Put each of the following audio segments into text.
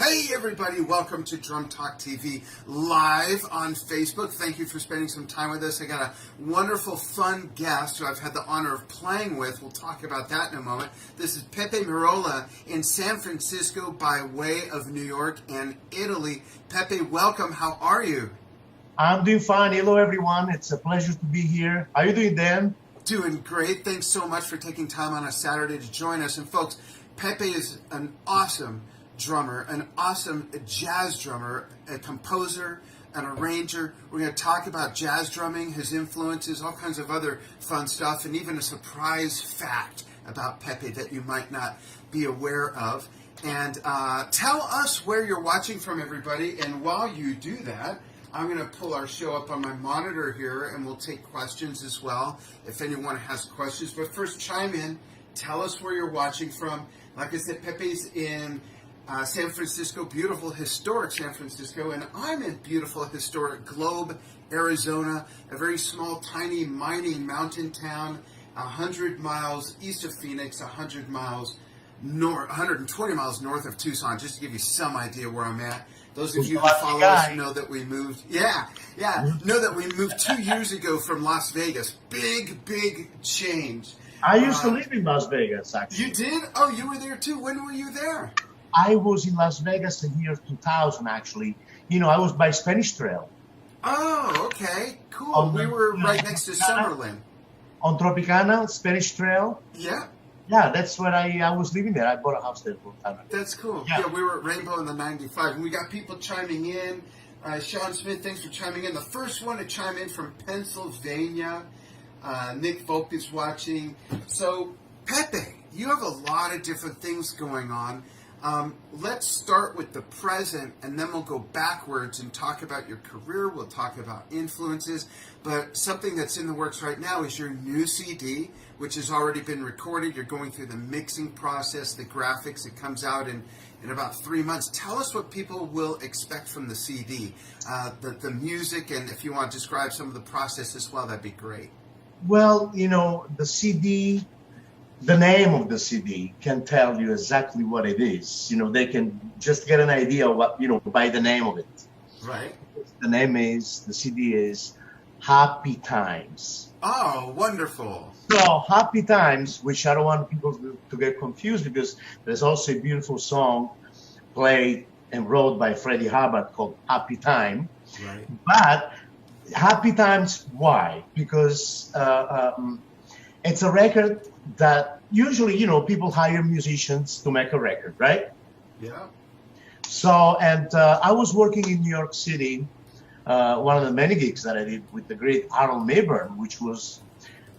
Hey everybody, welcome to Drum Talk TV live on Facebook. Thank you for spending some time with us. I got a wonderful, fun guest who I've had the honor of playing with. We'll talk about that in a moment. This is Peppe Merolla in San Francisco by way of New York and Italy. Peppe, welcome. How are you? I'm doing fine. Hello everyone. It's a pleasure to be here. How are you doing, Dan? Doing great. Thanks so much for taking time on a Saturday to join us. And folks, Peppe is an awesome drummer, an awesome jazz drummer, a composer, an arranger. We're going to talk about jazz drumming, his influences, all kinds of other fun stuff, and even a surprise fact about Peppe that you might not be aware of. And tell us where you're watching from, everybody. And while you do that, I'm going to pull our show up on my monitor here, and we'll take questions as well if anyone has questions. But first, chime in. Tell us where you're watching from. Like I said, Peppe's in San Francisco, beautiful, historic San Francisco, and I'm in beautiful, historic Globe, Arizona, a very small, tiny mining mountain town, 100 miles east of Phoenix, 100 miles north, 120 miles north of Tucson, just to give you some idea where I'm at. Those of you who follow us know that we moved, know that we moved 2 years ago from Las Vegas. Big change. I used to live in Las Vegas, actually. You did? Oh, you were there too. When were you there? I was in Las Vegas in the year 2000, actually. You know, I was by Spanish Trail. Oh, okay. Cool. We were right next to Summerlin. On Tropicana, Spanish Trail. Yeah. Yeah, that's where I was living there. I bought a house there for a time. That's cool. Yeah, we were at Rainbow in the 95. And we got people chiming in. Sean Smith, thanks for chiming in. The first one to chime in from Pennsylvania. Nick Volk is watching. So, Peppe, you have a lot of different things going on. Let's start with the present, and then we'll go backwards and talk about your career. We'll talk about influences. But something that's in the works right now is your new CD, which has already been recorded. You're going through the mixing process, the graphics. It comes out in about 3 months. Tell us what people will expect from the CD, the music, and if you want to describe some of the process as well, that'd be great. Well, you know, the CD... The name of the CD can tell you exactly what it is. You know, they can just get an idea of what, you know, by the name of it. Right. The CD is Happy Times. Oh, wonderful. So, Happy Times, which I don't want people to get confused, because there's also a beautiful song played and wrote by Freddie Hubbard called Happy Time. Right. But Happy Times, why? Because it's a record that usually, you know, people hire musicians to make a record, right? Yeah. So, and I was working in New York City, one of the many gigs that I did with the great Harold Mayburn, which was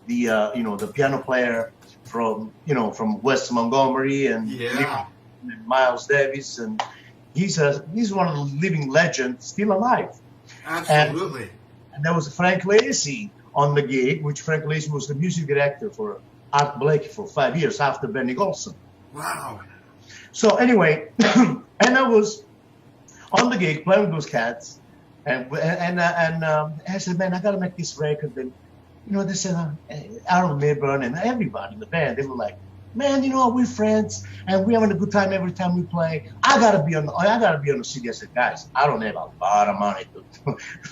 the, you know, the piano player from, you know, from West Montgomery and Miles Davis. And he's one of the living legends, still alive. Absolutely. And there was Frank Lacy on the gig, which Frank Lacy was the music director for Art Blakey for 5 years after Benny Golson. Wow. So anyway, and I was on the gig playing with those cats, and I said, man, I got to make this record. And, you know, they said, Aaron Mayburn and everybody in the band, they were like, man, you know, we're friends and we're having a good time every time we play. I gotta be on the CD. I said, guys, I don't have a lot of money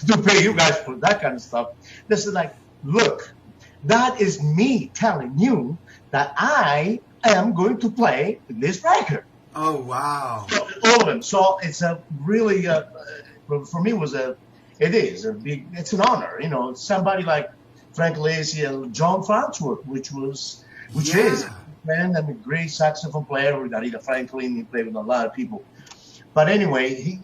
to pay you guys for that kind of stuff. They said, like, look, that is me telling you that I am going to play this record. Oh, wow. So, all of them. So it's a really, for me, it's an honor. You know, somebody like Frank Lacy and John Farnsworth, which is man, and a great saxophone player with Aretha Franklin. He played with a lot of people. But anyway,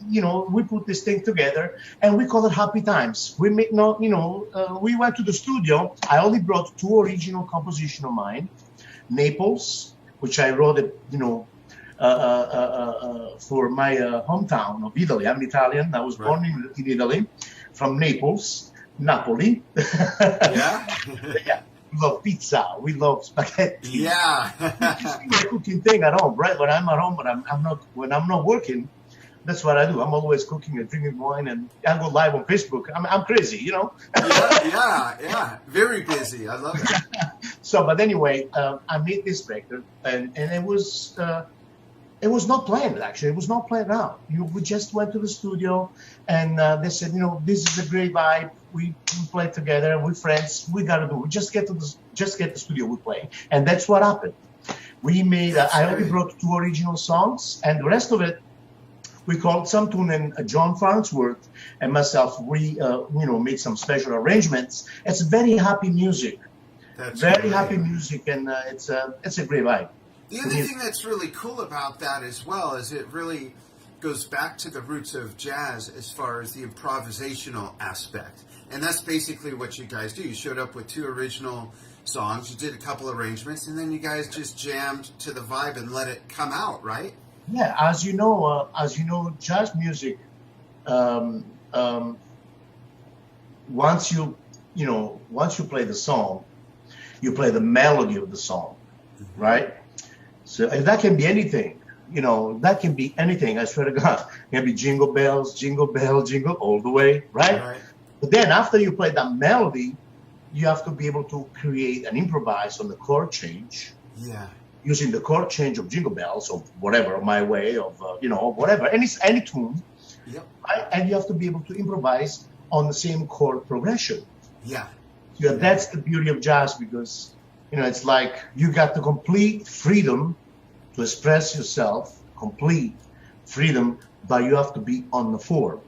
we put this thing together and we call it Happy Times. We went to the studio. I only brought 2 original compositions of mine. Naples, which I wrote, for my hometown of Italy. I'm Italian. I was born in Italy, from Naples, Napoli. Yeah. Yeah. We love pizza. We love spaghetti. Yeah. It's my cooking thing at home, right? When I'm at home, but when I'm not working, that's what I do. I'm always cooking and drinking wine, and I go live on Facebook. I'm crazy, Yeah. Very busy. I love it. So, but anyway, I made this record, and it was It was not planned, actually. It was not planned out. We just went to the studio, and they said, this is a great vibe. We play together. We're friends. We gotta do it. Just get the studio. We play, and that's what happened. We made. I only brought 2 original songs, and the rest of it, we called some tune, and John Farnsworth and myself, we made some special arrangements. It's very happy music. That's very great. happy music, and it's a great vibe. The other thing that's really cool about that as well is it really goes back to the roots of jazz as far as the improvisational aspect. And that's basically what you guys do. You showed up with 2 original songs, you did a couple arrangements, and then you guys just jammed to the vibe and let it come out, right? Yeah, as you know, jazz music, once you play the song, you play the melody of the song, right? So and that can be anything, that can be anything. I swear to God, it can be jingle bells, jingle all the way, right? But then after you play that melody, you have to be able to create and improvise on the chord change. Yeah. Using the chord change of Jingle Bells or whatever, My Way, of whatever, any tune. Yep. Right? And you have to be able to improvise on the same chord progression. Yeah. So that's the beauty of jazz, because it's like you got the complete freedom to express yourself, complete freedom, but you have to be on the form.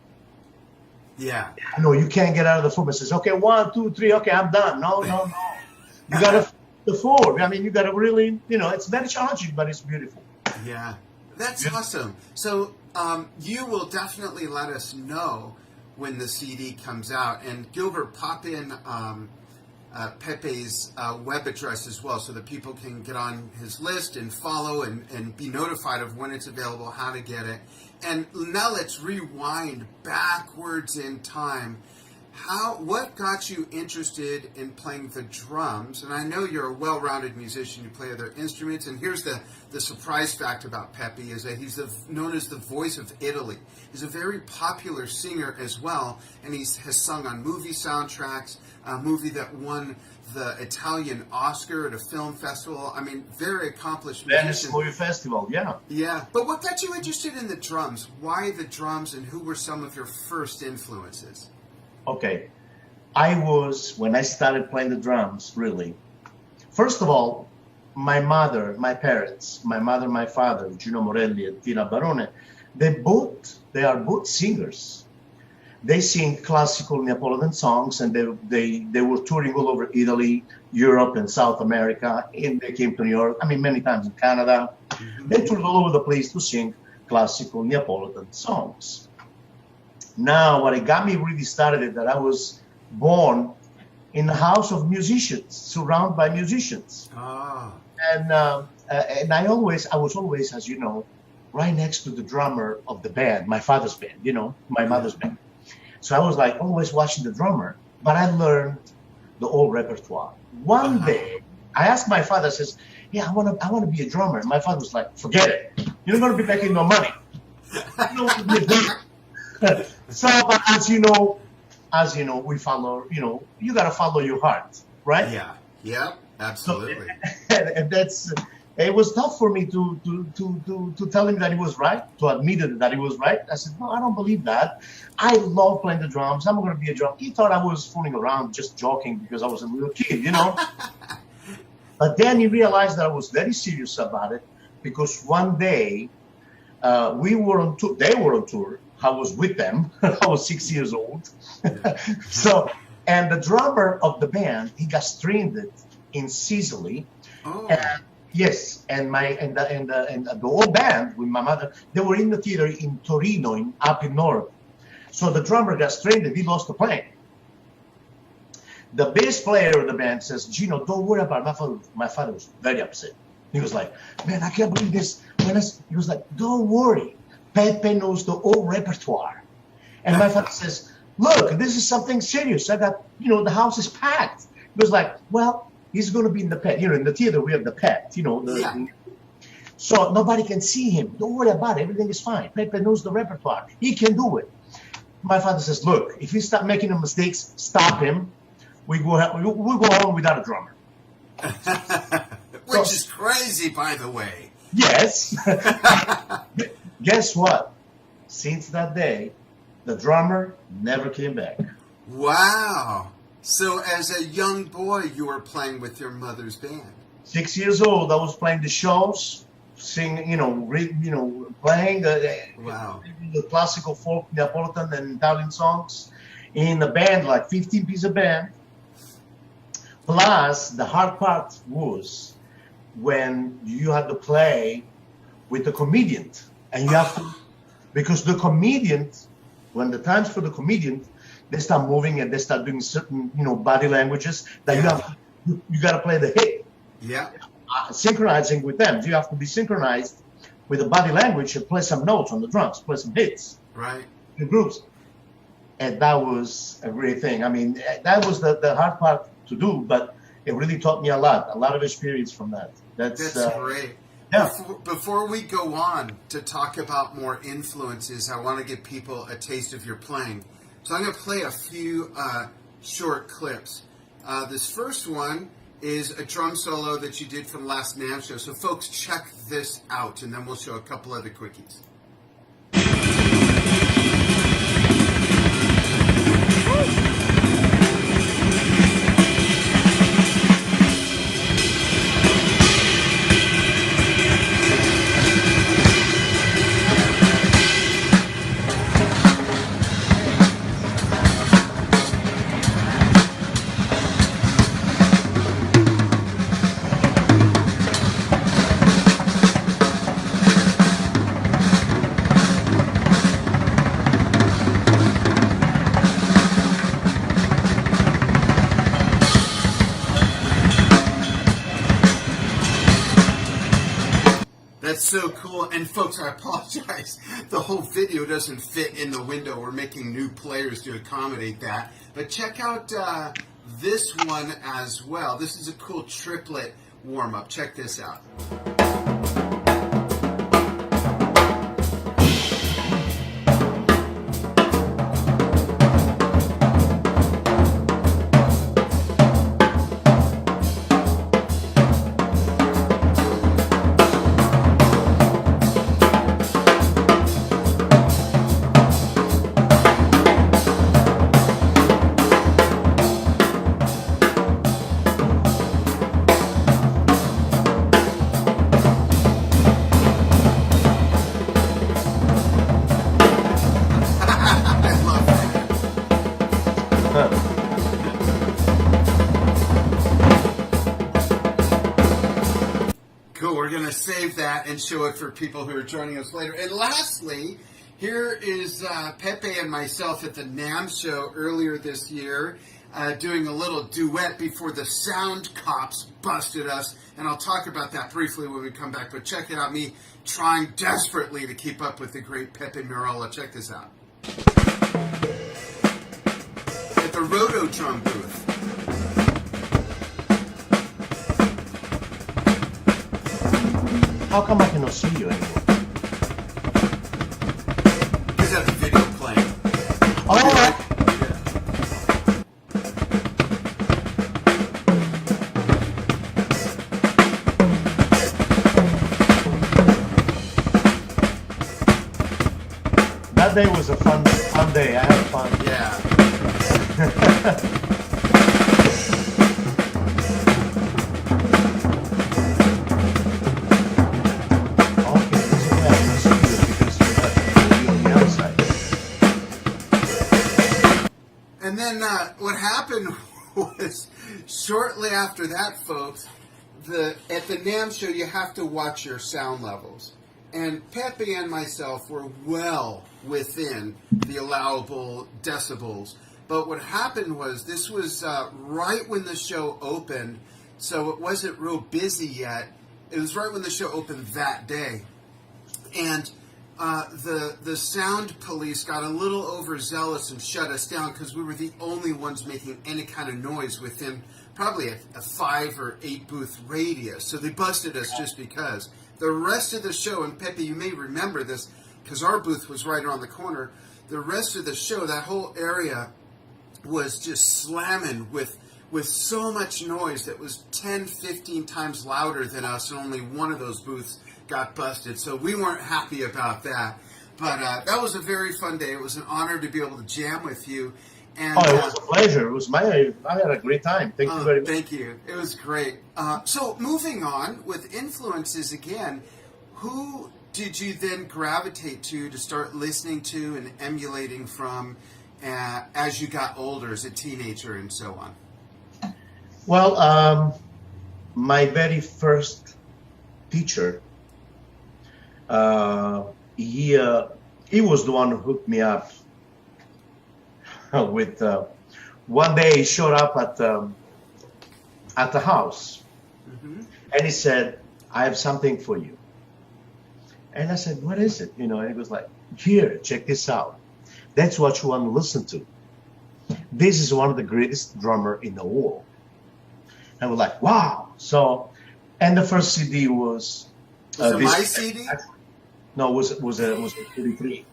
Yeah. You can't get out of the form and says, okay, 1, 2, 3, okay, I'm done. No. You gotta the form. I mean, you gotta really, it's very challenging, but it's beautiful. Yeah. That's awesome. So you will definitely let us know when the CD comes out. And Gilbert, pop in Pepe's web address as well, so that people can get on his list and follow and be notified of when it's available, how to get it. And now let's rewind backwards in time. What got you interested in playing the drums? And I know you're a well-rounded musician. You play other instruments. And here's the surprise fact about Pepe is that he's known as the voice of Italy. He's a very popular singer as well, and he has sung on movie soundtracks, a movie that won the Italian Oscar at a film festival. I mean, very accomplished musician. Venice Movie Festival, yeah. Yeah. But what got you interested in the drums? Why the drums, and who were some of your first influences? Okay. When I started playing the drums, really, first of all, my mother, my parents, my mother, my father, Gino Morelli and Tina Barone, they are both singers. They sing classical Neapolitan songs, and they were touring all over Italy, Europe, and South America, and they came to New York, many times in Canada. Mm-hmm. They toured all over the place to sing classical Neapolitan songs. Now, what it got me really started is that I was born in a house of musicians, surrounded by musicians. Ah. And I was always, as you know, right next to the drummer of the band, my father's band, my mother's band. So I was like always watching the drummer, but I learned the old repertoire. One day, I asked my father, says, I want to be a drummer. And my father was like, forget it. You're not going to be making no money. You don't want to be a drummer. So, but as you know, we follow, you got to follow your heart, right? Yeah. Yeah, absolutely. So, and it was tough for me to tell him that he was right, to admit that he was right. I said, no, I don't believe that. I love playing the drums. I'm going to be a drummer. He thought I was fooling around, just joking because I was a little kid, But then he realized that I was very serious about it, because one day we were on tour. They were on tour. I was with them. I was 6 years old. And the drummer of the band, he got stranded in Sicily. Oh. Yes, and the whole band with my mother, they were in the theater in Torino, up in north. So the drummer got stranded. He lost the plane. The bass player of the band says, Gino, don't worry about it. My father was very upset. He was like, man, I can't believe this. He was like, don't worry. Pepe knows the whole repertoire. And my father says, look, this is something serious. I got, the house is packed. He was like, well, he's going to be in the pet. In the theater, we have the pet, So nobody can see him. Don't worry about it. Everything is fine. Pepe knows the repertoire. He can do it. My father says, look, if he start making the mistakes, stop him. We'll go home without a drummer. Which is crazy, by the way. Yes. Guess what? Since that day, the drummer never came back. Wow. So as a young boy, you were playing with your mother's band. 6 years old, I was playing the shows, singing, playing Wow. the classical, folk, Neapolitan, and Italian songs in a band, like 15-piece band. Plus, the hard part was when you had to play with the comedian, and you have to, because the comedian, when the times for the comedian, they start moving and they start doing certain, body languages that you got to play the hit. Yeah. Synchronizing with them. You have to be synchronized with the body language and play some notes on the drums, play some hits. Right. The groups. And that was a great thing. I mean, that was the hard part to do, but it really taught me a lot of experience from that. That's great. Yeah. Before we go on to talk about more influences, I want to give people a taste of your playing. So I'm going to play a few short clips. This first one is a drum solo that you did from last NAMM show. So folks, check this out, and then we'll show a couple other quickies. That's so cool. And folks, I apologize. The whole video doesn't fit in the window. We're making new players to accommodate that. But check out this one as well. This is a cool triplet warm-up. Check this out. Cool, we're going to save that and show it for people who are joining us later. And lastly, here is Pepe and myself at the NAMM show earlier this year doing a little duet before the sound cops busted us. And I'll talk about that briefly when we come back. But check it out, me trying desperately to keep up with the great Peppe Merolla. Check this out. At the Rotodrum booth. How come I cannot see you anymore? Because that's a video playing. All right. That day was a fun day. I had fun. Yeah. And then what happened was shortly after that, folks, at the NAMM show, you have to watch your sound levels. And Pepe and myself were well within the allowable decibels. But what happened was this was right when the show opened, so it wasn't real busy yet. It was right when the show opened that day. And the sound police got a little overzealous and shut us down because we were the only ones making any kind of noise within probably a 5 or 8 booth radius. So they busted us just because. The rest of the show, and Pepe, you may remember this because our booth was right around the corner. The rest of the show, that whole area was just slamming with so much noise that was 10, 15 times louder than us, and only one of those booths got busted, so we weren't happy about that. But that was a very fun day. It was an honor to be able to jam with you. And, it was a pleasure. It was I had a great time. Thank you very much. Thank you. It was great. So moving on with influences again, who did you then gravitate to start listening to and emulating from as you got older, as a teenager and so on? Well, my very first teacher, he was the one who hooked me up with. One day he showed up at the house, and he said, "I have something for you." And I said, "What is it?" And he was like, "Here, check this out. That's what you want to listen to. This is one of the greatest drummer in the world." And we're like, "Wow!" So, and the first CD was my CD? No, was a 33.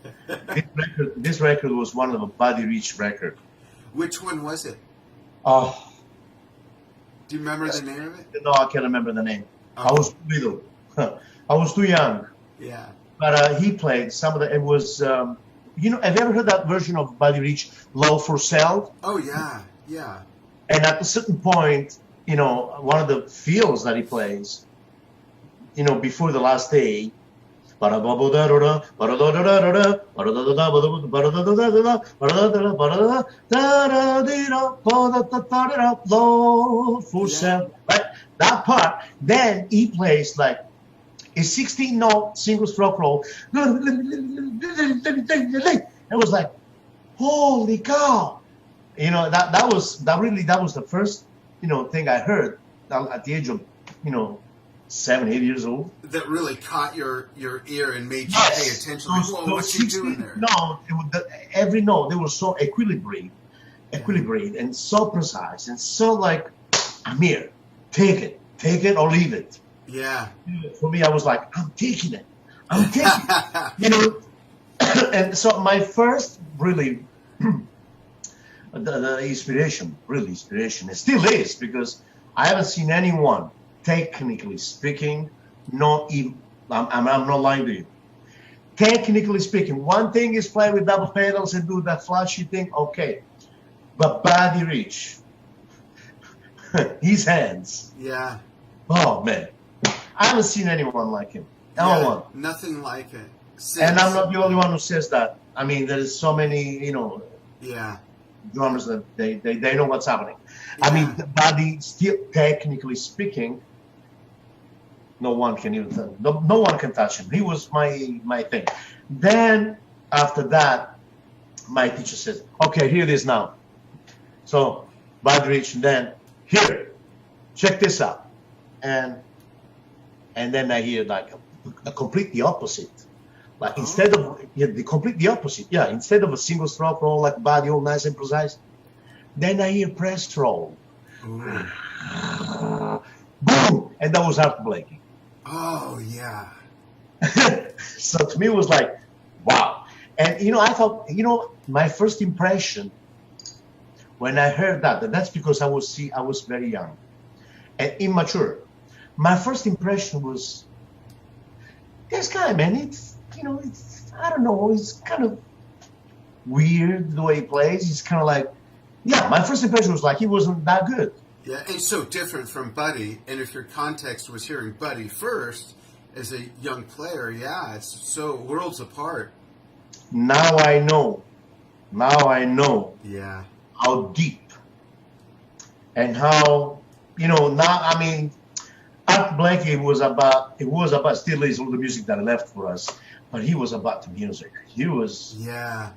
This record was one of a Buddy Rich record. Which one was it? Oh, do you remember the name of it? No, I can't remember the name. Oh. I was too little. I was too young. Yeah. But he played some of the. It was, have you ever heard that version of Buddy Rich, "Love for Sale"? Oh yeah, yeah. And at a certain point, one of the fields that he plays, before the last day. For sale. Right? That part, then he plays like a 16-note single stroke roll. It was like, holy cow! That was the first thing I heard at the age of 7, 8 years old. That really caught your ear and made you pay attention. Like, whoa, what's he doing there? No, every note, they were so equilibrated and so precise and so like, Amir, take it or leave it. Yeah. For me, I was like, I'm taking it. And so my first really, the inspiration, it still is, because I haven't seen anyone, technically speaking, I'm not lying to you. Technically speaking, one thing is play with double pedals and do that flashy thing, okay. But Buddy Rich, his hands. Yeah. Oh, man. I haven't seen anyone like him. No one. Nothing like it. And I'm not the only one who says that. I mean, there is so many, yeah, drummers that they know what's happening. Yeah. I mean, Buddy, still technically speaking, no one can touch him. He was my thing. Then after that, my teacher says, "Okay, here it is now." So Buddy Rich, and then here, check this out, and then I hear like a complete the opposite. Like instead of the opposite, instead of a single stroke roll like Buddy, all nice and precise, then I hear press roll. Boom, and that was Art Blakey. Oh yeah. So to me it was like, wow. And I thought, my first impression when I heard that's because I was very young and immature. My first impression was, this guy, man, it's I don't know, it's kind of weird the way he plays. It's kind of like, my first impression was like he wasn't that good. Yeah, it's so different from Buddy. And if your context was hearing Buddy first as a young player, it's so worlds apart. Now I know. Yeah. How deep and how, now, I mean, Art Blakey still is all the music that left for us, but he was about the music. He was. Yeah.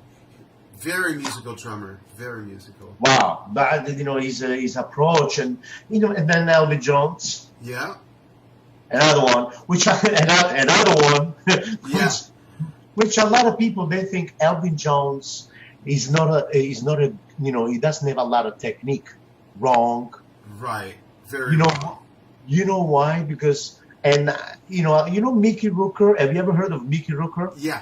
Very musical drummer, very musical. Wow, but his approach, and and then Elvin Jones. Yeah. Another one, which a lot of people, they think Elvin Jones is not a he doesn't have a lot of technique. Wrong. Right. Very. Wrong. You know why? Because Mickey Rooker. Have you ever heard of Mickey Rooker? Yeah.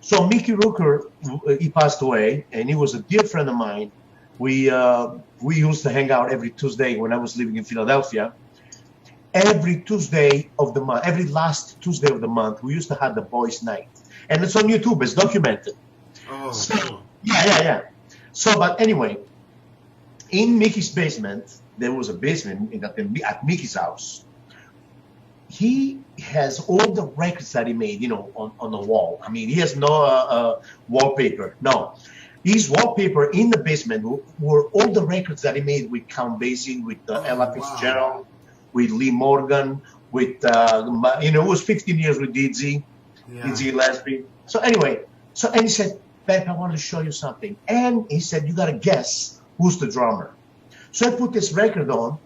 So Mickey Rooker, he passed away, and he was a dear friend of mine. We used to hang out every Tuesday when I was living in Philadelphia. every Tuesday of the month, every last Tuesday of the month, we used to have the boys' night, and it's on YouTube. It's documented. Oh, So, cool. yeah. So, but anyway, in Mickey's basement, there was a basement at Mickey's house. He has all the records that he made, on the wall. I mean, he has no wallpaper. No. His wallpaper in the basement were all the records that he made with Count Basie, with Ella Fitzgerald, with Lee Morgan, with, it was 15 years with Dizzy Gillespie. So anyway, and he said, Pep, I want to show you something. And he said, you got to guess who's the drummer. So I put this record on,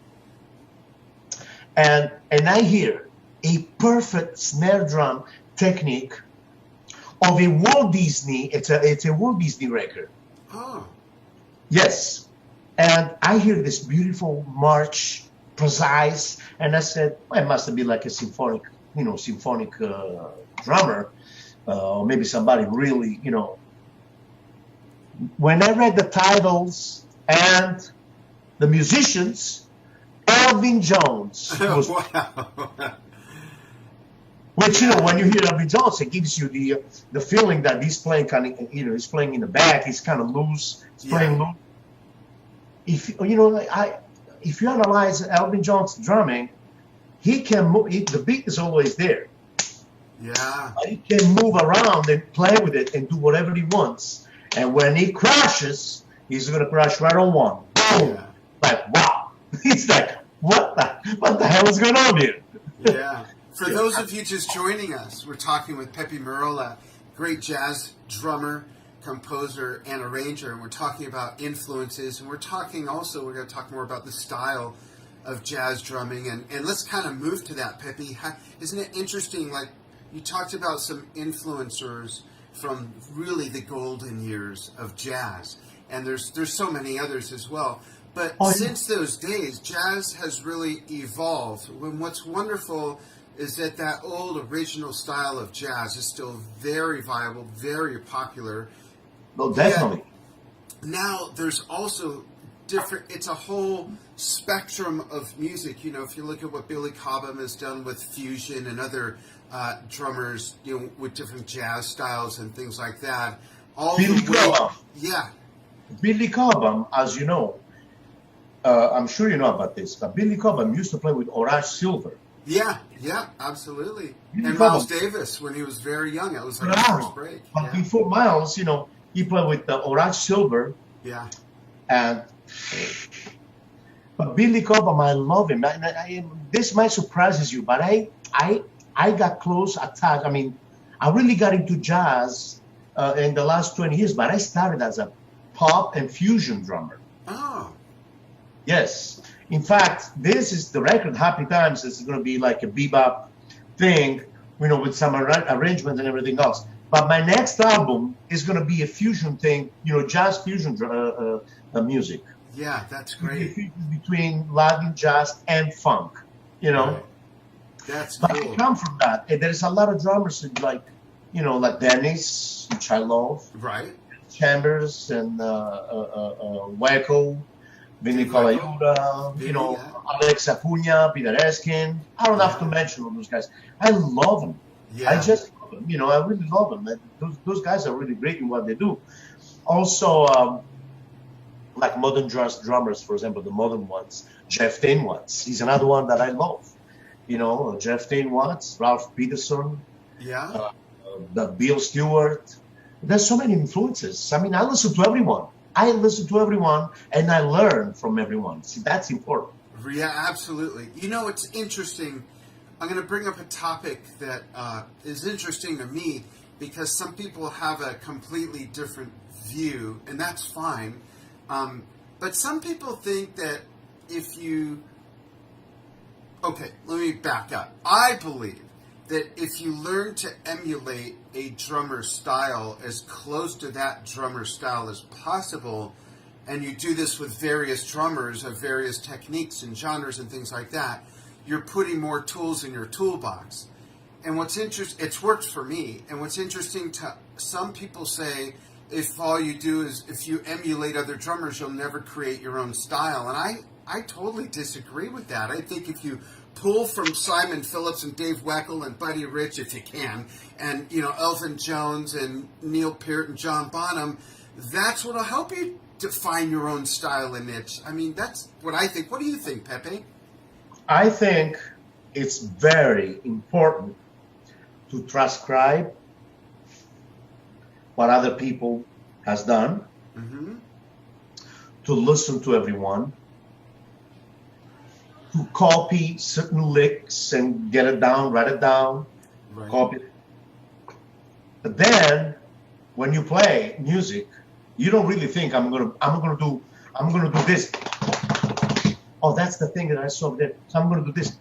and I hear a perfect snare drum technique of a Walt Disney. It's a Walt Disney record. Oh. Yes. And I hear this beautiful march, precise, and I said, well, it must be like a symphonic drummer, or maybe somebody really, When I read the titles and the musicians, Elvin Jones was. Wow. Which, when you hear Elvin Jones, it gives you the feeling that he's playing he's playing in the back. He's kind of loose. He's playing loose. If you analyze Elvin Jones' drumming, he can move. The beat is always there. Yeah. He can move around and play with it and do whatever he wants. And when he crashes, he's going to crash right on one. Boom! Yeah. Like, wow! It's like, what the hell is going on here? Yeah. For those of you just joining us, we're talking with Peppe Merolla, great jazz drummer, composer, and arranger. And we're talking about influences, and we're going to talk more about the style of jazz drumming. And let's kind of move to that, Peppe. Isn't it interesting, like, you talked about some influencers from really the golden years of jazz, and there's so many others as well. But since those days, jazz has really evolved. And what's wonderful is that old original style of jazz is still very viable, very popular. No, definitely. Yet now there's also different. It's a whole spectrum of music. If you look at what Billy Cobham has done with fusion and other drummers, with different jazz styles and things like that. Billy Cobham, as you know, I'm sure you know about this, but Billy Cobham used to play with Horace Silver. Yeah, absolutely. And Miles Davis when he was very young. It was like his first break. But before Miles, he played with Horace Silver. Yeah. But Billy Cobham, I love him. This might surprise you, but I got close attached. I mean, I really got into jazz in the last 20 years, but I started as a pop and fusion drummer. Oh. Yes. In fact, this is the record, Happy Times. This is going to be like a bebop thing, with some arrangements and everything else. But my next album is going to be a fusion thing, jazz fusion music. Yeah, that's great. Between Latin jazz and funk, Right. That's But cool. I come from that. And there's a lot of drummers like Dennis, which I love. Right. Chambers and Wacko, Vinny Colaiuta, Alex Acuna, Peter Eskin. I don't have to mention all those guys. I love them. Yeah. I just love them. I really love them. Those guys are really great in what they do. Also, like modern jazz drummers, for example, the modern ones, Jeff Tain Watts. He's another one that I love. Jeff Tain Watts, Ralph Peterson, the Bill Stewart. There's so many influences. I mean, I listen to everyone. And I learn from everyone. See, that's important. Yeah, absolutely. It's interesting. I'm going to bring up a topic that is interesting to me because some people have a completely different view, and that's fine. But some people think that if you... Okay, let me back up. I believe that if you learn to emulate a drummer's style as close to that drummer's style as possible, and you do this with various drummers of various techniques and genres and things like that, you're putting more tools in your toolbox. And what's interesting, it's worked for me, and what's interesting to some people say, if all you do is, if you emulate other drummers, you'll never create your own style. And I totally disagree with that. I think if you pull from Simon Phillips and Dave Weckl and Buddy Rich if you can, and Elvin Jones and Neil Peart and John Bonham. That's what'll help you define your own style and niche. I mean, that's what I think. What do you think, Pepe? I think it's very important to transcribe what other people has done, to listen to everyone, to copy certain licks and get it down, write it down, copy it. But then, when you play music, you don't really think I'm gonna do this. Oh, that's the thing that I saw there. So I'm gonna do this.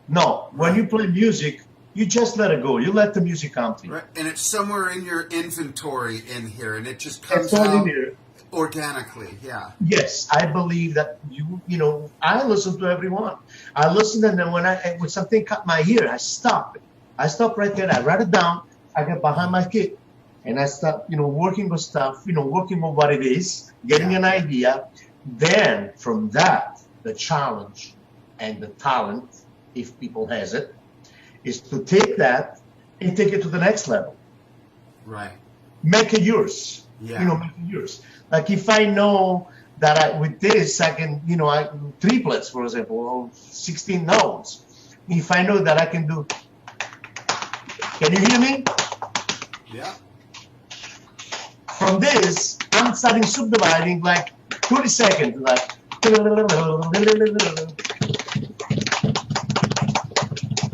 No, when you play music, you just let it go. You let the music come to you. Right. And it's somewhere in your inventory in here, and it just comes out organically. Yeah. Yes, I believe that I listen to everyone. I listen, and then when something caught my ear, I stop it. I stop right there. I write it down. I get behind my kit, and I start, working with stuff. Working with what it is, getting an idea. Then from that, the challenge and the talent, if people has it, is to take that and take it to the next level. Right. Make it yours. Yeah. Make it yours. Like if I know that with this I can, triplets, for example, or 16 notes. If I know that I can do, can you hear me? Yeah. From this, I'm starting subdividing like 30 seconds, like.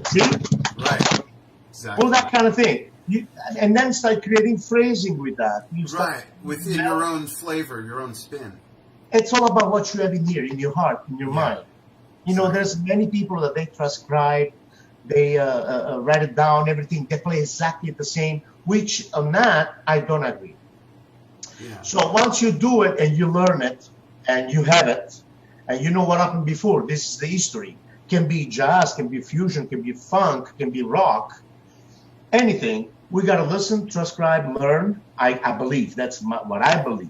See? Right. Exactly. All that kind of thing. And then start creating phrasing with that. Within your own flavor, your own spin. It's all about what you have in here, in your heart, in your mind. There's many people that they transcribe, they write it down, everything. They play exactly the same, which on that, I don't agree. Yeah. So once you do it and you learn it and you have it, and you know what happened before, this is the history. Can be jazz, can be fusion, can be funk, can be rock, anything. We got to listen, transcribe, learn. I believe. That's what I believe.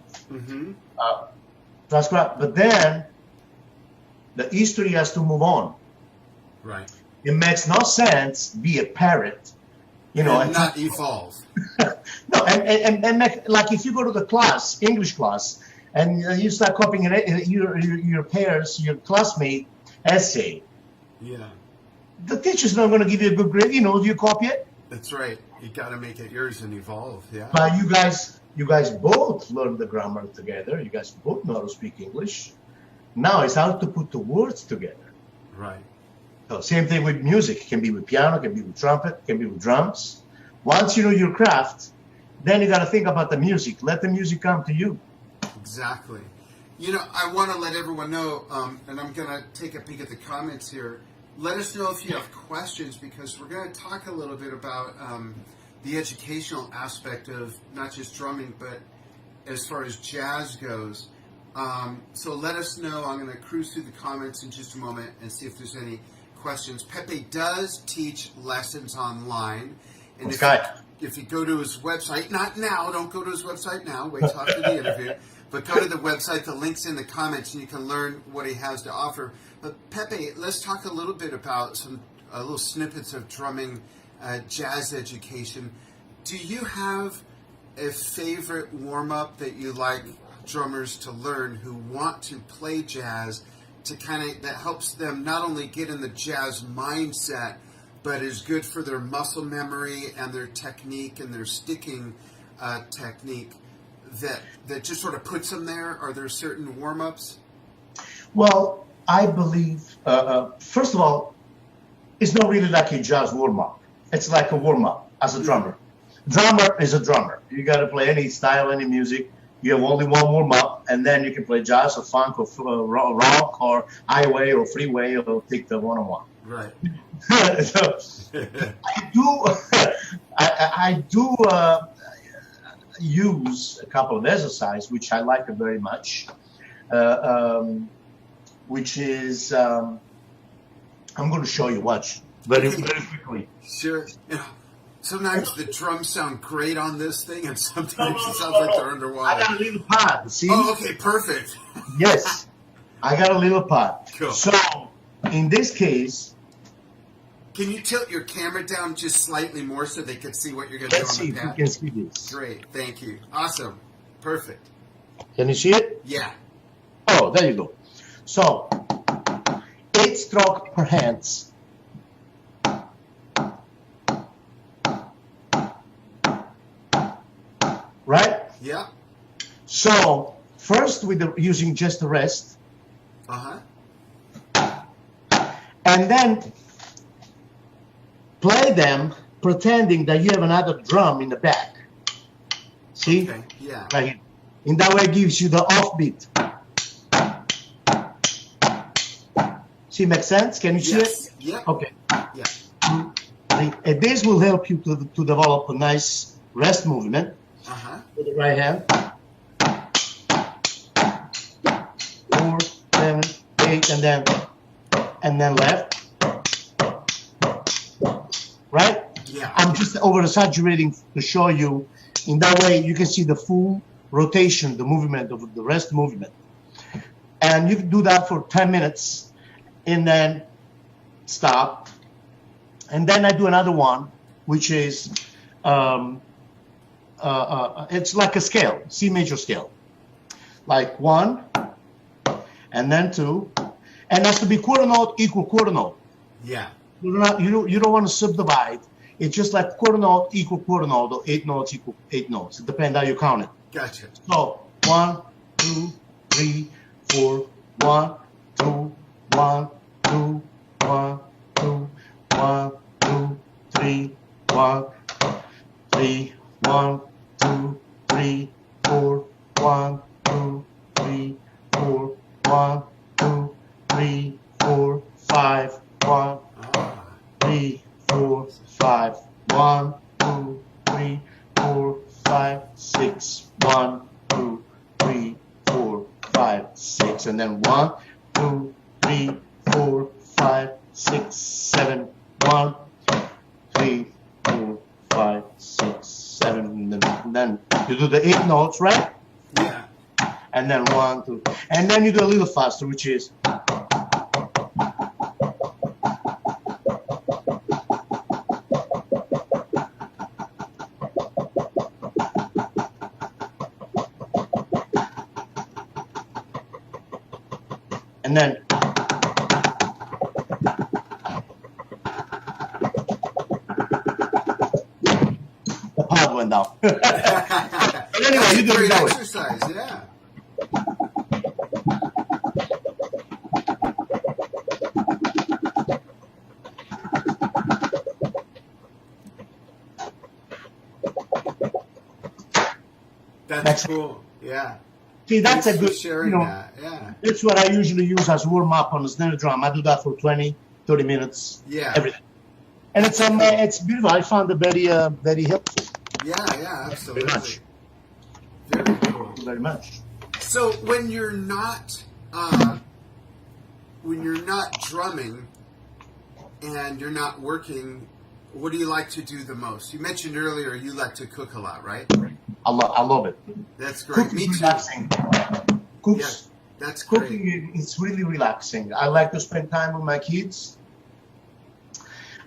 Transcribe. But then the history has to move on. Right. It makes no sense be a parrot, and not evolve. No, and like if you go to the class, English class, and you start copying your peers, your classmate essay. Yeah. The teacher's not going to give you a good grade. You copy it. That's right. You got to make it yours and evolve. Yeah. But you guys both learn the grammar together. You guys both know how to speak English. Now it's how to put the words together. Right. So same thing with music. It can be with piano, can be with trumpet, can be with drums. Once you know your craft, then you got to think about the music. Let the music come to you. Exactly. I want to let everyone know, and I'm going to take a peek at the comments here. Let us know if you have questions, because we're going to talk a little bit about the educational aspect of not just drumming, but as far as jazz goes. So let us know. I'm going to cruise through the comments in just a moment and see if there's any questions. Pepe does teach lessons online. And if you go to his website, not now, don't go to his website now, wait till after the interview, but go to the website, the link's in the comments, and you can learn what he has to offer. But Pepe, let's talk a little bit about some little snippets of drumming, jazz education. Do you have a favorite warm-up that you like drummers to learn who want to play jazz, to that helps them not only get in the jazz mindset, but is good for their muscle memory and their technique and their sticking technique, that just sort of puts them there? Are there certain warm-ups? Well, I believe, first of all, it's not really like a jazz warm-up. It's like a warm-up as a drummer. Drummer is a drummer. You got to play any style, any music. You have only one warm-up, and then you can play jazz or funk or rock or highway or freeway or take the one-on-one. Right. So I do use a couple of exercises, which I like very much, which is, I'm going to show you, watch, very quickly. Sure. Sometimes the drums sound great on this thing, and sometimes it sounds like they're underwater. I got a little pad, see? Oh, okay, perfect. Yes, I got a little pad. Cool. So, in this case, Can you tilt your camera down just slightly more so they can see what you're going to do Let's on see the if you pad? can see this. Great, thank you. Awesome. Perfect. Can you see it? Yeah. Oh, there you go. So, 8 stroke per hands. Right? Yeah. So, first using just the rest, Uh-huh. and then play them pretending that you have another drum in the back. See? Okay, yeah. Right here. In that way, it gives you the offbeat. See, makes sense? Can you see Yes. it? Yep. Okay. Yeah. And this will help you to develop a nice rest movement Uh-huh. with the right hand. 4, 7, 8, and then left. Right? Yeah. I'm just over exaggerating to show you. In that way, you can see the full rotation, the movement of the rest movement. And you can do that for 10 minutes and then stop. And then I do another one, which is, it's like a scale, C major scale. Like 1, and then 2, and it has to be quarter note equal quarter note. Yeah. You don't want to subdivide. It's just like quarter note equal quarter note, or 8 notes equal 8 notes. It depends how you count it. Gotcha. So 1, 2, 3, 4, 1, 2, 1, 2, 1, 2, 1, 2, 3, 1, 3, 1, 2, 3, 4, 1, 2, 3, 4, 1, 2, 3, 4, 5, 1, 3, 4, 5, 1, 2, 3, 4, 5, 6, 1, 2, 3, 4, 5, 6, and then 1, 2, 3, 4, 5, 6, 7, 1, 3, 4, 5, 6, 7, and then you do the 8 notes, right? Yeah. And then 1, 2, and then you do a little faster, which is. And then the pad went down. But anyway, you do it Great that way. exercise, yeah. That's cool. Yeah. See, that's Thanks a for good, sharing that. Yeah. That's what I usually use as warm up on the snare drum. I do that for 20, 30 minutes. Yeah. Every day. And it's beautiful. I found it very helpful. Yeah, absolutely. Very much. Very cool. Thank you very much. So when you're not drumming and you're not working, what do you like to do the most? You mentioned earlier you like to cook a lot, right? I love it. That's great. Cook Me is too. relaxing. Yeah, that's great. Cooking is really relaxing. I like to spend time with my kids.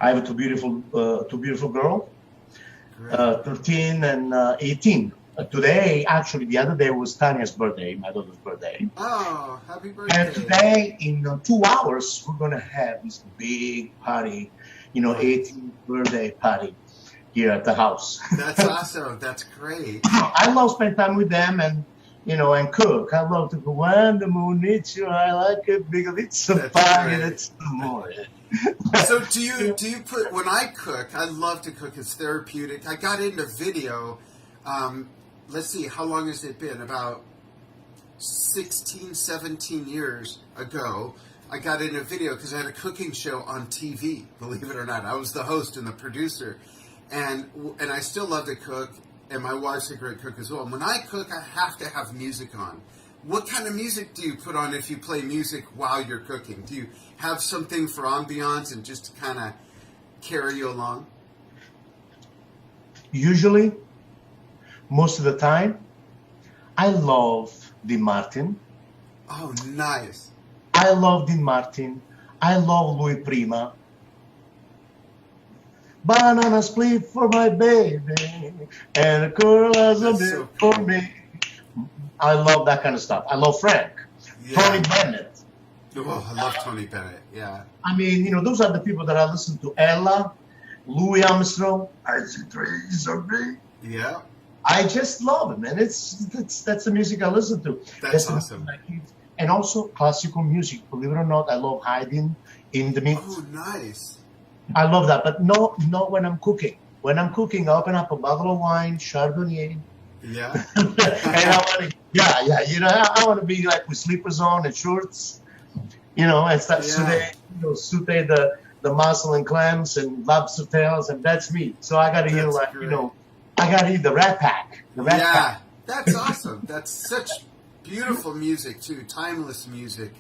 I have two beautiful girls, 13 and 18. Today, actually, the other day was Tanya's birthday, my daughter's birthday. Oh, happy birthday. And today, in 2 hours, we're going to have this big party, 18th birthday party here at the house. That's awesome. That's great. I love spending time with them and cook. I love to go when the moon needs you. I like it because it's a party. It's the moon. So do you put, when I cook, I love to cook. It's therapeutic. I got into video. Let's see, how long has it been? About 16, 17 years ago, I got into video because I had a cooking show on TV, believe it or not. I was the host and the producer. And I still love to cook, and my wife's a great cook as well. And when I cook, I have to have music on. What kind of music do you put on if you play music while you're cooking? Do you have something for ambiance and just to kind of carry you along? Usually, most of the time, I love Dean Martin. Oh, nice. I love Dean Martin. I love Louis Prima. banana split for my baby, and a girl has a That's bit so for cool. me. I love that kind of stuff. I love Frank, Tony Yeah. Bennett. Oh, I love Tony Bennett. Yeah. I mean, those are the people that I listen to. Ella, Louis Armstrong, I see trees of me. Yeah. I just love it, man. That's the music I listen to. That's The music awesome. I keep. And also classical music. Believe it or not, I love Haydn in the mix. Oh, nice. I love that, but not when I'm cooking. When I'm cooking, I open up a bottle of wine, Chardonnay, Yeah. and I want to, I want to be like with slippers on and shorts, and start Yeah. saute the mussel and clams and lobster tails, and that's me. So I got to eat That's like, great. I got to eat the Rat Pack. The Rat Yeah. Pack. That's awesome. That's such beautiful music too. Timeless music.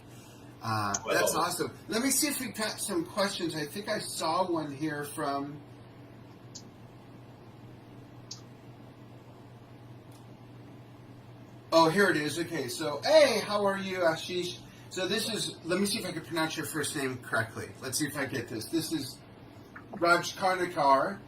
That's awesome. Let me see if we've got some questions. I think I saw one here from. Oh, here it is. Okay, so hey, how are you, Ashish? So this is. Let me see if I can pronounce your first name correctly. Let's see if I get this. This is Raj Karnikar,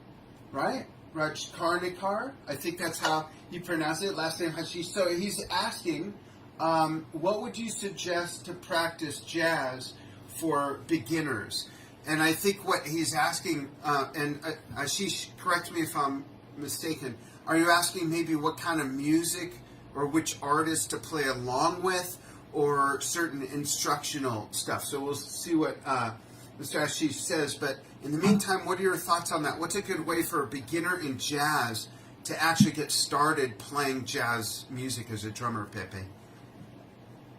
right? Raj Karnikar. I think that's how you pronounce it. Last name Hashish. So he's asking, what would you suggest to practice jazz for beginners? And I think what he's asking, and Ashish, correct me if I'm mistaken, are you asking maybe what kind of music or which artist to play along with, or certain instructional stuff? So we'll see what Mr. Ashish says. But in the meantime, what are your thoughts on that? What's a good way for a beginner in jazz to actually get started playing jazz music as a drummer, Pepe?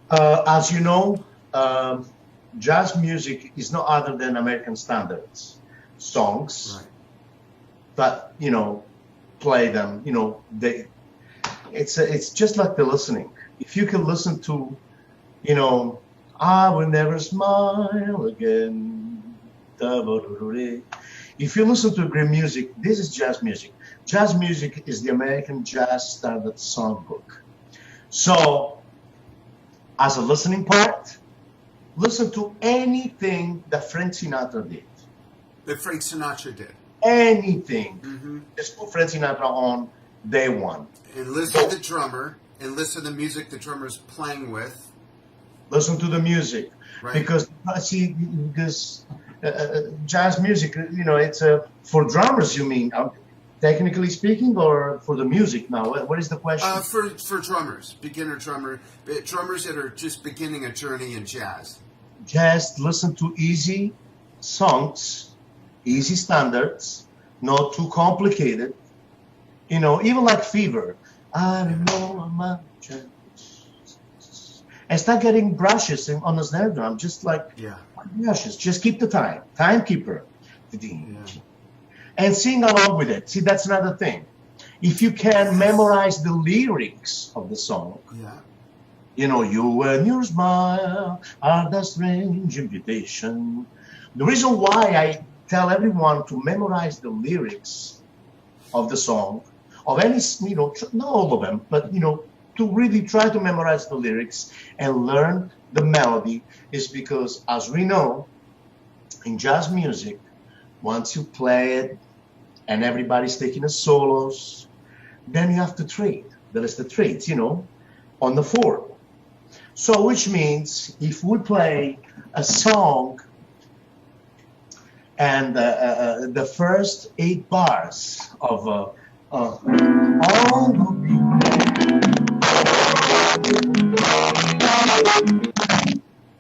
As you know, jazz music is no other than American standards songs Right. that play them. It's just like the listening. If you can listen to, I will never smile again. If you listen to great music, this is jazz music. Jazz music is the American Jazz Standard Songbook. So, as a listening part, listen to anything that Frank Sinatra did. That Frank Sinatra did. Anything. Mm-hmm. Just put Frank Sinatra on day one. And listen to the drummer, and listen to the music the drummer's playing with. Listen to the music. Right. Because jazz music, it's for drummers, you mean, technically speaking, or for the music now? What is the question? For drummers, beginner drummers that are just beginning a journey in jazz. Just listen to easy songs, easy standards, not too complicated. Even like Fever. I know I'm a chance. And start getting brushes on the snare drum, just like brushes. Just keep the time. Timekeeper. And sing along with it. See, that's another thing. If you can memorize the lyrics of the song, you and your smile are the strange invitation. The reason why I tell everyone to memorize the lyrics of the song, of any, not all of them, but, to really try to memorize the lyrics and learn the melody is because, as we know, in jazz music, once you play it and everybody's taking the solos, then you have to trade. There is the trades, on the four. So, which means if we play a song and the first 8 bars of all will be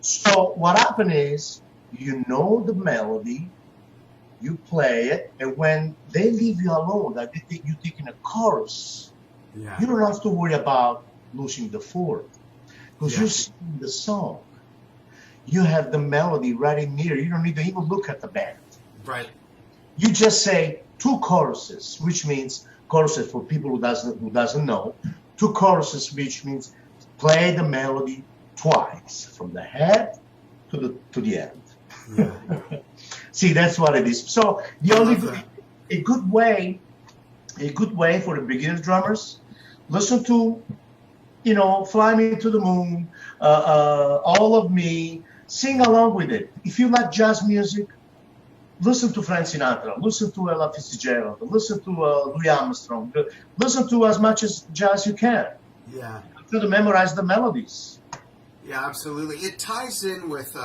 so what happened is, the melody, you play it, and when they leave you alone, like you taking a chorus, you don't have to worry about losing the fourth, because you're singing the song. You have the melody right in here. You don't need to even look at the band. Right. You just say 2 choruses, which means choruses for people who doesn't know. 2 choruses, which means play the melody twice from the head to the end. Yeah. See, that's what it is. So a good way for the beginner drummers, listen to, Fly Me to the Moon, All of Me, sing along with it. If you like jazz music, listen to Frank Sinatra, listen to Ella Fitzgerald, listen to Louis Armstrong, listen to as much as jazz you can. Yeah. To memorize the melodies. Yeah, absolutely. It ties in with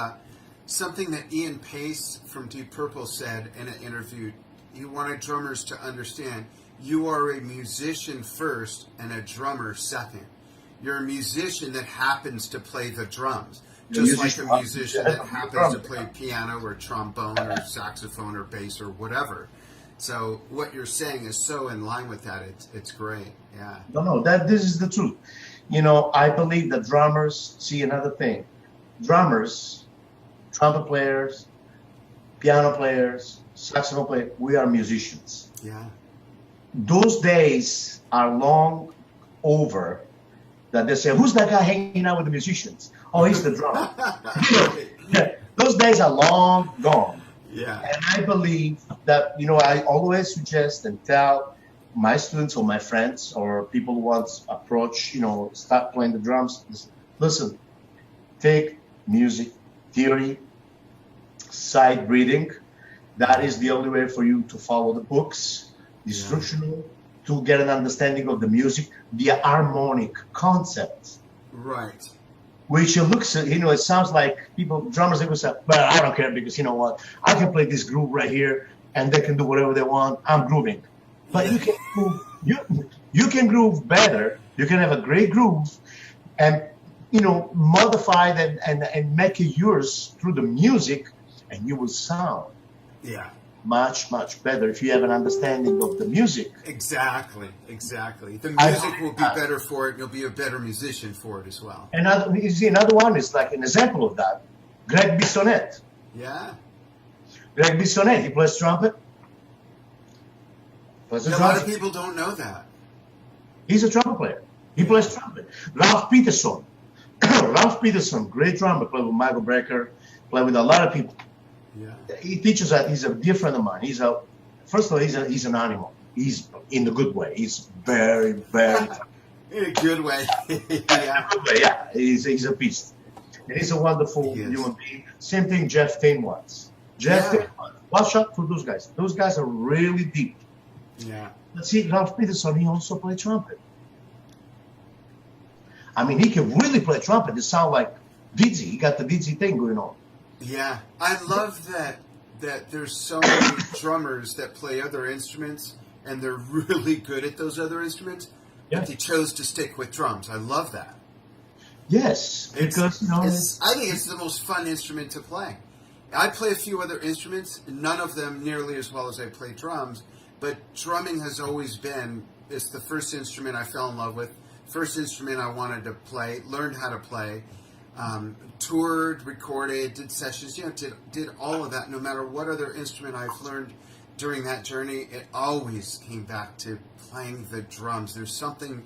something that Ian Pace from Deep Purple said in an interview. He wanted drummers to understand you are a musician first and a drummer second. You're a musician that happens to play the drums, just like a musician that happens to play piano or trombone or saxophone or bass or whatever. So what you're saying is so in line with that. It's great. Yeah. No, this is the truth. You know, I believe that drummers see another thing. Drummers, trumpet players, piano players, saxophone players, we are musicians. Yeah. Those days are long over that they say, who's that guy hanging out with the musicians? Oh, he's the drummer. Those days are long gone. Yeah. And I believe that, you know, I always suggest and tell my students or my friends or people who want to approach, you know, start playing the drums. Listen, take music theory, sight reading. That is the only way for you to follow the books, the instructional, to get an understanding of the music, the harmonic concept. Right. Which looks, you know, it sounds like people, drummers, they will say, well, I don't care because you know what, I can play this groove right here and they can do whatever they want. I'm grooving. But you can groove, you can groove better. You can have a great groove and, you know, modify it and make it yours through the music, and you will sound much, much better if you have an understanding of the music. Exactly. The music will be better for it, and you'll be a better musician for it as well. You see, another one is like an example of that. Greg Bissonette. Yeah. Greg Bissonette, he plays trumpet. A lot of people don't know that. He's a trumpet player. He plays trumpet. Ralph Peterson. Ralph Peterson, great drummer, played with Michael Brecker, played with a lot of people. Yeah. He teaches that. He's a dear friend of mine. First of all, he's an animal. He's in the good way. He's very, very in a good way. Yeah. He's a beast. And he's a wonderful human being. Same thing Jeff Tain was. Watch out for those guys. Those guys are really deep. Yeah. But see, Ralph Peterson, he also played trumpet. I mean, he can really play trumpet. It sounds like Dizzy. He got the Dizzy thing going on. Yeah. I love that there's so many drummers that play other instruments and they're really good at those other instruments, but they chose to stick with drums. I love that. Yes, because, you know, I think it's the most fun instrument to play. I play a few other instruments, none of them nearly as well as I play drums, but drumming has always been, it's the first instrument I fell in love with, first instrument I wanted to play, learned how to play, toured, recorded, did sessions, you know, did all of that. No matter what other instrument I've learned during that journey, it always came back to playing the drums. There's something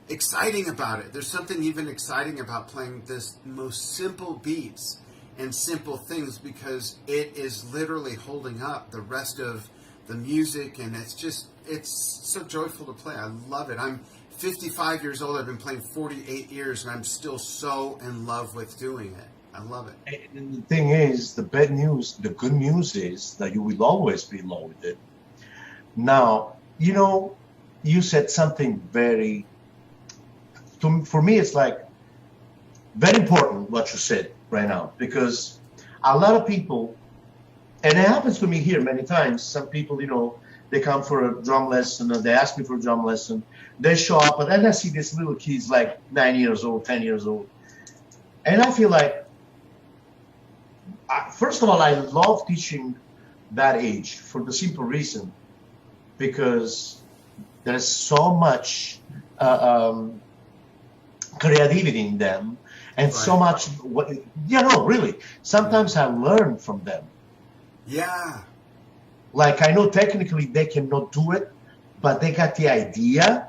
exciting about it. There's something even exciting about playing this most simple beats and simple things, because it is literally holding up the rest of the music, and it's so joyful to play. I love it. I'm 55 years old. I've been playing 48 years, and I'm still so in love with doing it. I love it. And the thing is, the bad news, the good news is that you will always be in love with it. Now, you know, you said something for me, it's like very important what you said right now, because a lot of people, and it happens to me here many times, some people, you know, they come for a drum lesson, or they ask me for a drum lesson, they show up, and then I see these little kids like 9 years old, 10 years old, and I feel like, first of all, I love teaching that age for the simple reason, because there's so much creativity in them, and so much, really, sometimes I learn from them. Yeah. Like, I know technically they cannot do it, but they got the idea.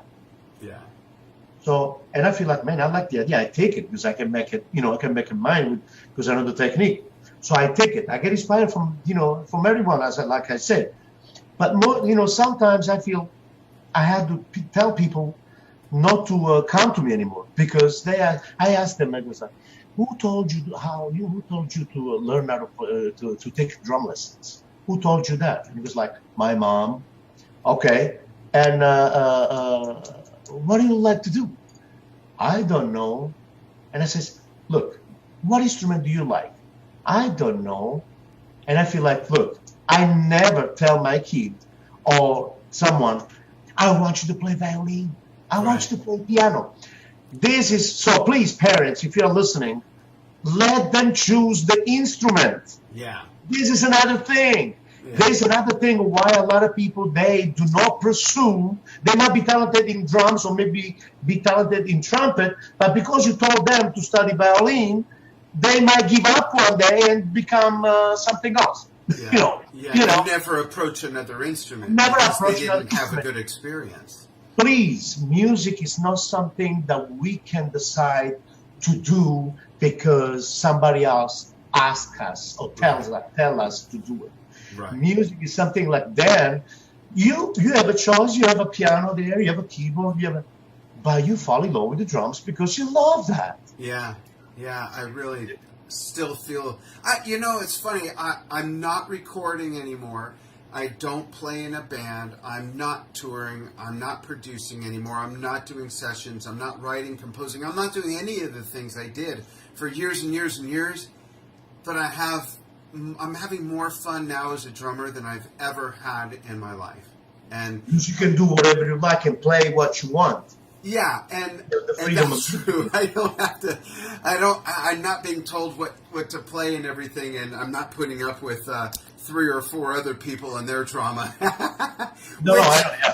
Yeah. So, and I feel like, man, I like the idea. I take it because I can make it, you know, I can make it mine because I know the technique. So I take it. I get inspired from, you know, from everyone, like I said. But, you know, sometimes I feel I had to tell people not to come to me anymore, because I asked them, I was like, who told you to learn how to take drum lessons? who told you that? And he was like, my mom. Okay. And what do you like to do? I don't know. And I says, look, what instrument do you like? I don't know. And I feel like, look, I never tell my kid or someone, I want you to play violin. I want you to play piano. This is, so please, parents, if you're listening, let them choose the instrument. Yeah. This is another thing. Yeah. There's another thing why a lot of people, they do not pursue. They might be talented in drums or maybe be talented in trumpet, but because you told them to study violin, they might give up one day and become something else. Yeah. You know, never approach another instrument. Never approach they another didn't have instrument. a good experience. Please, music is not something that we can decide to do because somebody else asks us or tell us to do it. Right. Music is something like Dan. You have a choice. You have a piano there. You have a keyboard. But you fall in love with the drums because you love that. Yeah. I really still feel. It's funny. I'm not recording anymore. I don't play in a band. I'm not touring. I'm not producing anymore. I'm not doing sessions. I'm not writing, composing. I'm not doing any of the things I did for years and years and years. But I'm having more fun now as a drummer than I've ever had in my life. And you can do whatever you like and play what you want. Yeah, and that's true. I don't have to. I'm not being told what to play and everything, and I'm not putting up with 3 or 4 other people and their drama.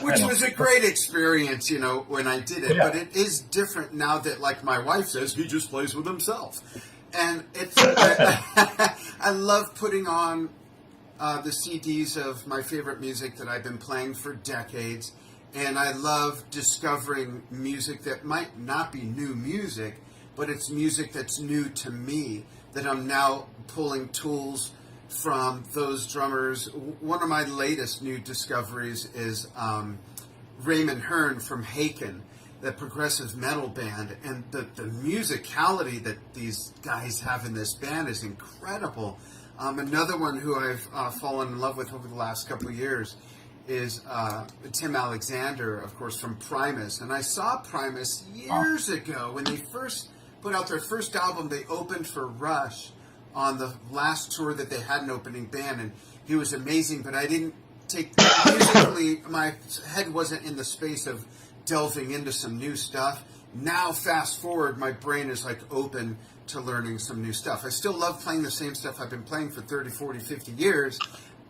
Which was a great experience, when I did it. Yeah. But it is different now that, like my wife says, he just plays with himself, and it's. I love putting on the CDs of my favorite music that I've been playing for decades. And I love discovering music that might not be new music, but it's music that's new to me, that I'm now pulling tools from those drummers. One of my latest new discoveries is Raymond Hearn from Haken, the progressive metal band. And the musicality that these guys have in this band is incredible. Another one who I've fallen in love with over the last couple of years is Tim Alexander, of course, from Primus. And I saw Primus years ago when they first put out their first album. They opened for Rush on the last tour that they had an opening band, and he was amazing, but I didn't take musically, my head wasn't in the space of delving into some new stuff. Now, fast forward, my brain is like open to learning some new stuff. I still love playing the same stuff I've been playing for 30, 40, 50 years,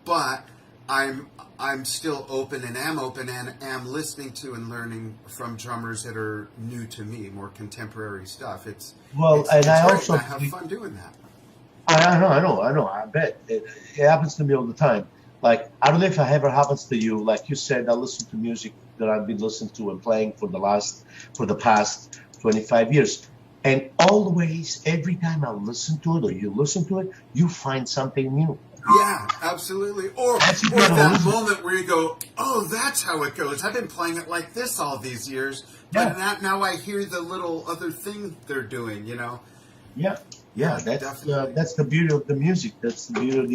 but I'm still open and am listening to and learning from drummers that are new to me, more contemporary stuff. It's I also have fun doing that. I know. I bet it happens to me all the time. Like, I don't know if it ever happens to you. Like you said, I listen to music that I've been listening to and playing for the past 25 years. And always, every time I listen to it or you listen to it, you find something new. Yeah, absolutely. Or that moment where you go, oh, that's how it goes. I've been playing it like this all these years, but now I hear the little other thing they're doing, Yeah. That's the beauty of the music. That's the beauty of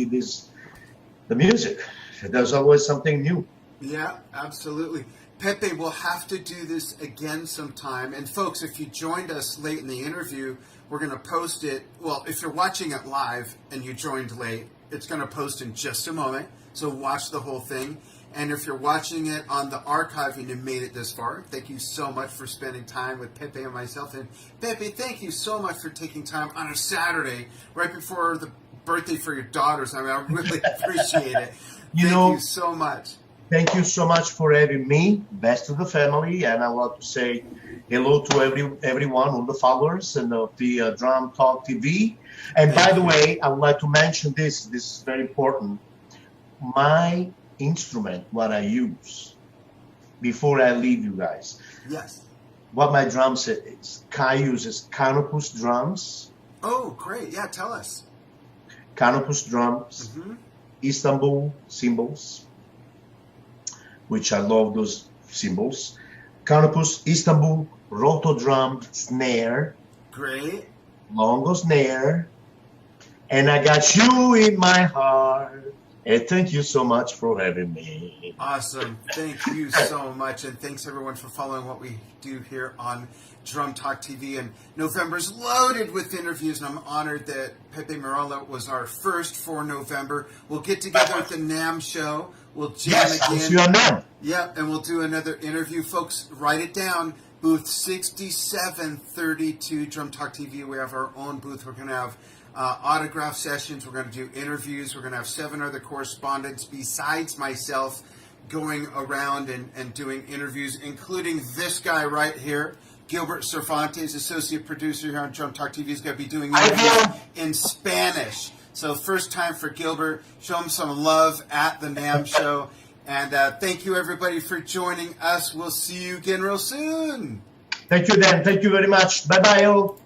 the music. There's always something new. Yeah, absolutely. Pepe, we'll have to do this again sometime. And folks, if you joined us late in the interview, we're going to post it. Well, if you're watching it live and you joined late, it's going to post in just a moment. So watch the whole thing. And if you're watching it on the archive and you made it this far, thank you so much for spending time with Pepe and myself. And Pepe, thank you so much for taking time on a Saturday, right before the birthday for your daughters. I mean, I really appreciate it. Thank you so much. Thank you so much for having me, best of the family, and I want to say hello to everyone, all the followers and of the Drum Talk TV. And by the way, I would like to mention this is very important. My instrument, what I use, before I leave you guys. Yes. What my drum set is. Kai uses Canopus drums. Oh, great. Yeah, tell us. Canopus drums, Istanbul cymbals, which I love those cymbals. Canopus, Istanbul, roto drum, snare. Great. Longo snare. And I got you in my heart And thank you so much for having me. Awesome. Thank you so much. And thanks everyone for following what we do here on Drum Talk TV. And November's loaded with interviews, and I'm honored that Peppe Merolla was our first for November. We'll get together at the NAMM show. We'll jam again. Yes, NAMM. Yeah, and we'll do another interview. Folks, write it down. Booth 6732, Drum Talk TV. We have our own booth. We're going to have autograph sessions. We're going to do interviews. We're going to have 7 other correspondents besides myself going around and doing interviews, including this guy right here, Gilbert Cervantes, associate producer here on Drum Talk TV. Is going to be doing interviews in Spanish. So first time for Gilbert. Show him some love at the NAMM show. And thank you, everybody, for joining us. We'll see you again real soon. Thank you, Dan. Thank you very much. Bye-bye, all.